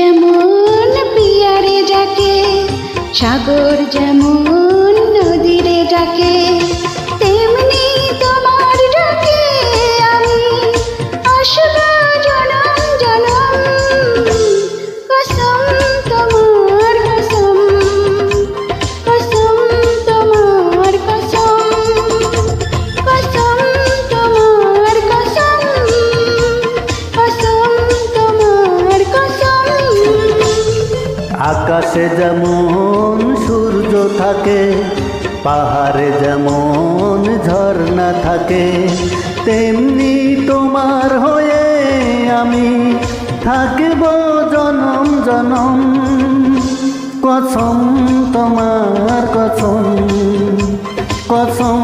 যেমন পিয়ারে ডাকে, সাগর যেমন নদীরে ডাকে, তেমনি তোমার ডাকে আমি আসব জনম জনম। কসম তোমার কসম, কসম তোমার কসম, কসম তোমার কসম, কসম তোমার কসম। আকাশে যেমন সূর্য থাকে, পাহাড়ে যেমন ঝর্ণা থাকে, তেমনি তোমার হয়ে আমি থাকব জনম জনম। কসম তোমার কসম, কসম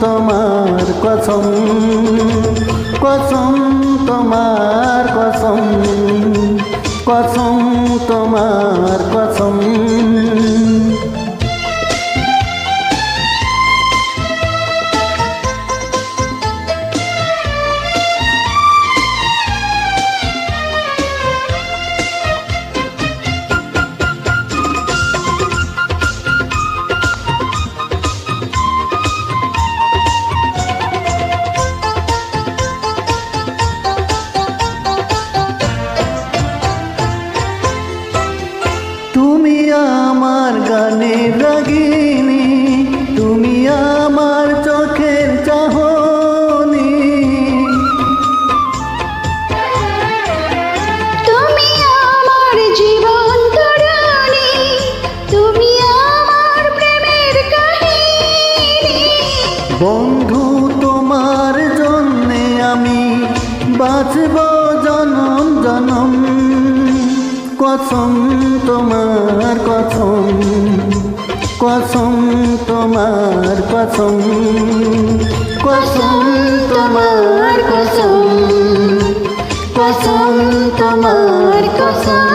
তোমার কসম, কসম তোমার কসম, কসম তোমার কসম। তুমি আমার গানের রাগিনী, তুমি আমার চোখের চাহনি, তুমি আমার জীবন তরণী, তুমি আমার প্রেমের কাহিনী। বন্ধু তোমার জন্যে আমি বাঁচব জনম জনম। কসম তোমার কসম, কসম তোমার কসম, কসম তোমার কসম, কসম তোমার কসম।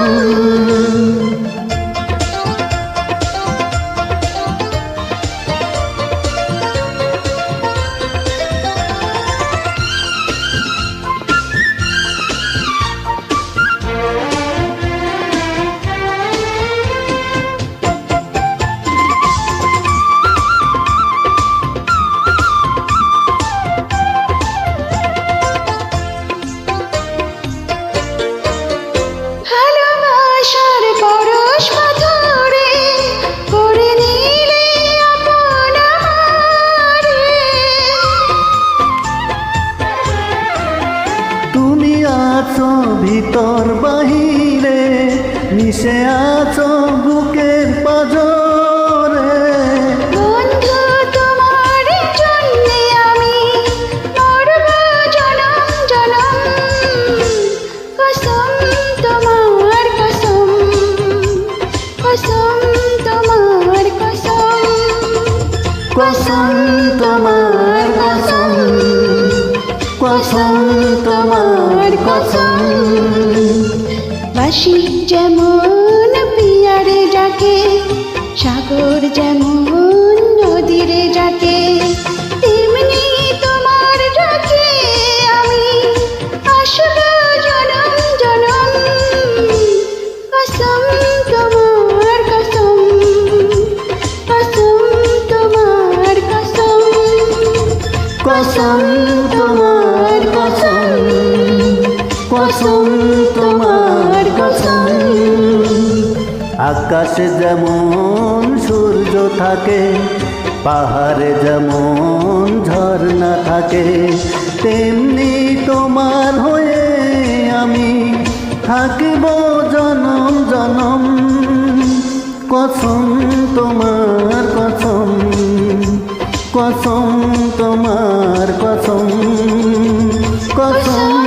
ভালোবাসার পরশ মাধুরে করে নিলে আপন আমারে। তুমি আছো ভিতর বাহিরে, মিশে আছো বুকের পাজরে। বন্ধু তোমার জন্যে আমি মরব জনম জনম। কসম তোমার কসম, কসম তোমার কসম, কসম তোমার কসম, কসম তোমার কসম। বাঁশি যেমন পিয়ারে ডাকে, সাগর যেমন নদীরে ডাকে, তেমনি তোমার ডাকে আমি আসব জনম জনম। কসম তোমার কসম, কসম তোমার কসম, কসম তোমার কসম, কসম তোমার কসম। আকাশে যেমন সূর্য থাকে, পাহাড়ে যেমন ঝর্ণা থাকে, তেমনি তোমার হয়ে আমি থাকব জনম জনম। কসম তোমার কসম, কসম তোমার কসম, কসম